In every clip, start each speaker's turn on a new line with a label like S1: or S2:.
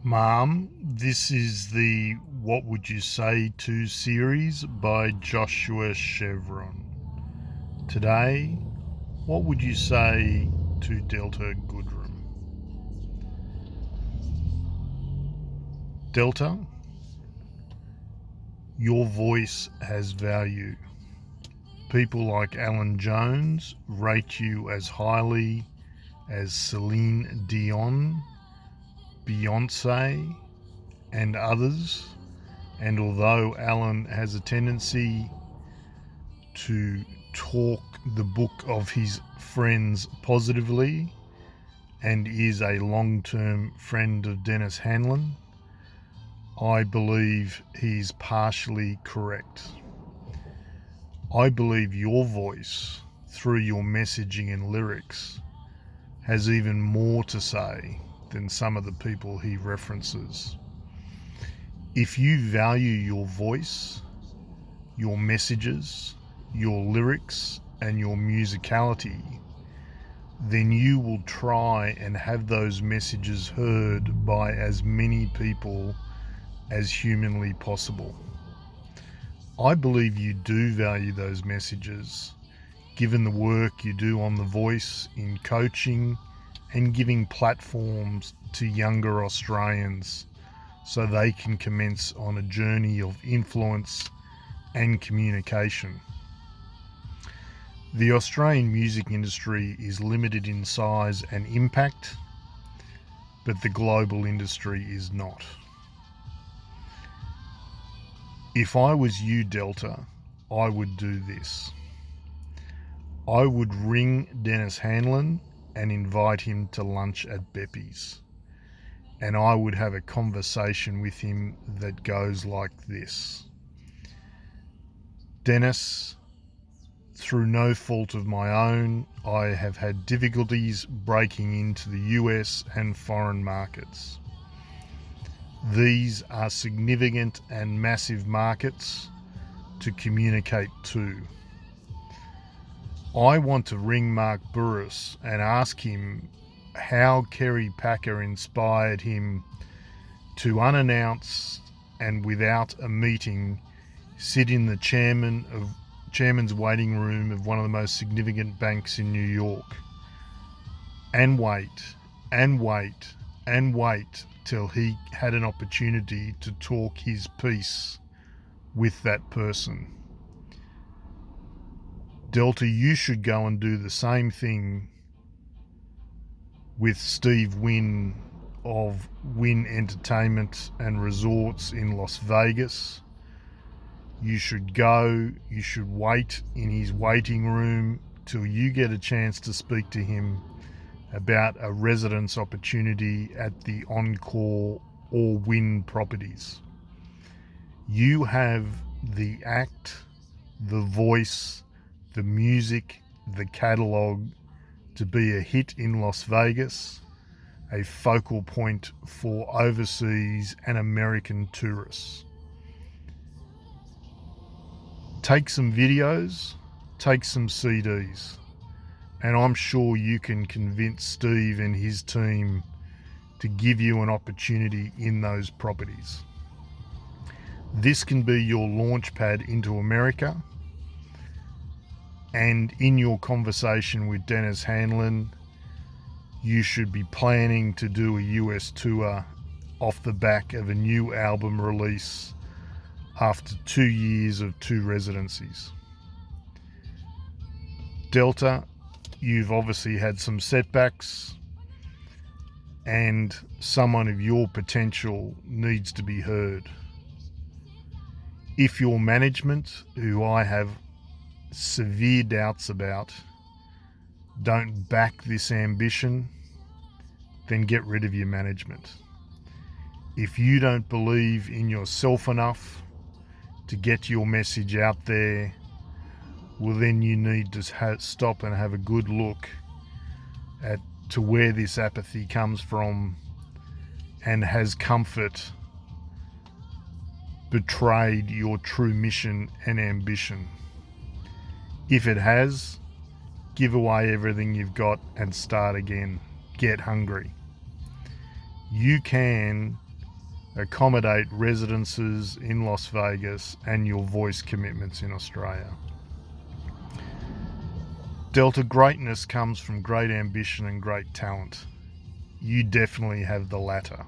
S1: Mom, this is the What Would You Say To series by Joshua Chevron. Today, what would you say to Delta Goodrem? Delta, your voice has value. People like Alan Jones rate you as highly as Celine Dion, Beyonce, and others. And although Alan has a tendency to talk the book of his friends positively and is a long-term friend of Dennis Hanlon, I believe he's partially correct. I believe your voice, through your messaging and lyrics, has even more to say than some of the people he references. If you value your voice, your messages, your lyrics, and your musicality, then you will try and have those messages heard by as many people as humanly possible. I believe you do value those messages, given the work you do on The Voice in coaching and giving platforms to younger Australians so they can commence on a journey of influence and communication. The Australian music industry is limited in size and impact, but the global industry is not. If I was you, Delta, I would do this. I would ring Dennis Hanlon and invite him to lunch at Beppy's. And I would have a conversation with him that goes like this. Dennis, through no fault of my own, I have had difficulties breaking into the US and foreign markets. These are significant and massive markets to communicate to. I want to ring Mark Burris and ask him how Kerry Packer inspired him to unannounced and without a meeting sit in the chairman's waiting room of one of the most significant banks in New York and wait and wait and wait till he had an opportunity to talk his piece with that person. Delta, you should go and do the same thing with Steve Wynn of Wynn Entertainment and Resorts in Las Vegas. You should go, you should wait in his waiting room till you get a chance to speak to him about a residence opportunity at the Encore or Wynn properties. You have the act, the voice, the music, the catalogue to be a hit in Las Vegas, a focal point for overseas and American tourists. Take some videos, take some CDs, and I'm sure you can convince Steve and his team to give you an opportunity in those properties. This can be your launch pad into America, and in your conversation with Dennis Hanlon, you should be planning to do a US tour off the back of a new album release after 2 years of 2 residencies. Delta, you've obviously had some setbacks, and someone of your potential needs to be heard. If your management, who I have severe doubts about, don't back this ambition, then get rid of your management. If you don't believe in yourself enough to get your message out there, well, then you need to stop and have a good look at to where this apathy comes from, and has comfort betrayed your true mission and ambition. If it has, give away everything you've got and start again. Get hungry. You can accommodate residences in Las Vegas, and your voice commitments in Australia. Delta, greatness comes from great ambition and great talent. You definitely have the latter.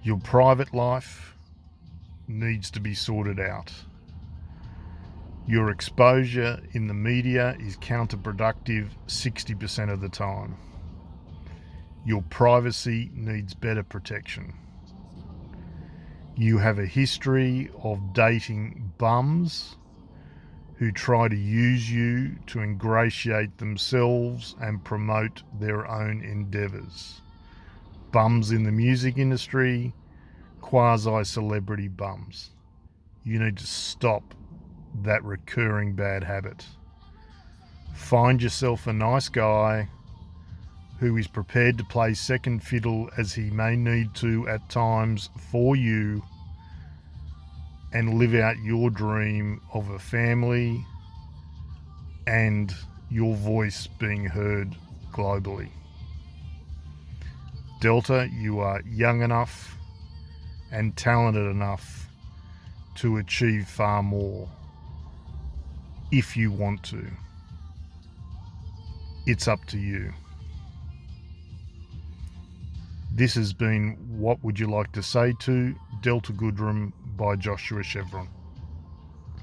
S1: Your private life needs to be sorted out. Your exposure in the media is counterproductive 60% of the time. Your privacy needs better protection. You have a history of dating bums who try to use you to ingratiate themselves and promote their own endeavours. Bums in the music industry, quasi-celebrity bums. You need to stop that recurring bad habit. Find yourself a nice guy who is prepared to play second fiddle as he may need to at times for you, and live out your dream of a family and your voice being heard globally. Delta, you are young enough and talented enough to achieve far more if you want to. It's up to you. This has been What Would You Like to Say to Delta Goodrem by Joshua Chevron.